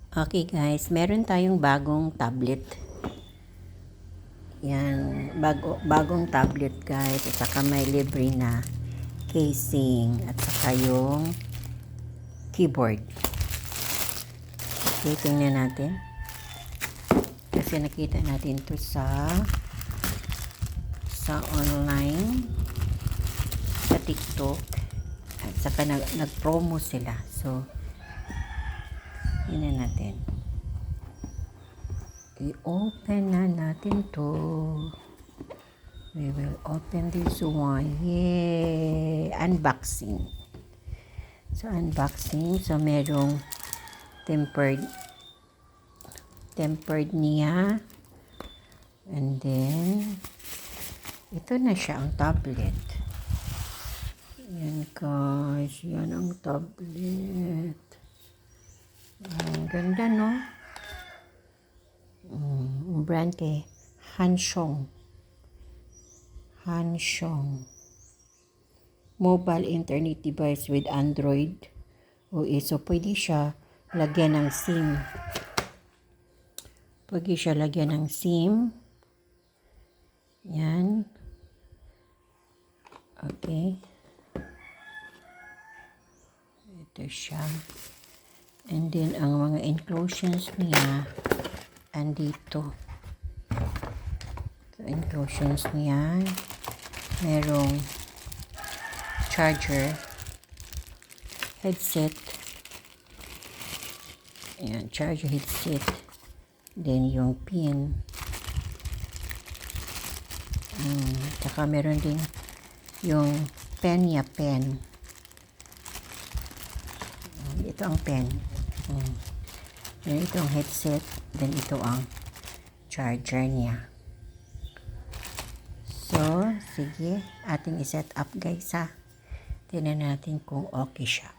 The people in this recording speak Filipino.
Okay guys, meron tayong bagong tablet. Yan, bagong tablet guys. At saka may libre na casing. At saka yung keyboard. Okay, tingnan natin. Kasi nakita natin to sa online, sa TikTok. At saka nag-promo sila. So, yun na natin. I-open na natin to. We will open this one. Yay! Unboxing. So, unboxing. So, merong tempered niya. And then, ito na siya ang tablet. Yan guys. Yan ang tablet. Ang ganda, no? Brand kay Hanshong. Mobile internet device with Android OS. So, pwede siya lagyan ng SIM. Yan. Okay. Ito siya. And then, ang mga inclusions niya, andito. So, inclusions niya, merong charger, headset, ayan, charger, headset, then yung pin, tsaka meron din yung pen niya, ito ang pen. Then ito ang headset, then ito ang charger niya. So, sige, ating i-set up guys ha. Tingnan natin kung okay siya.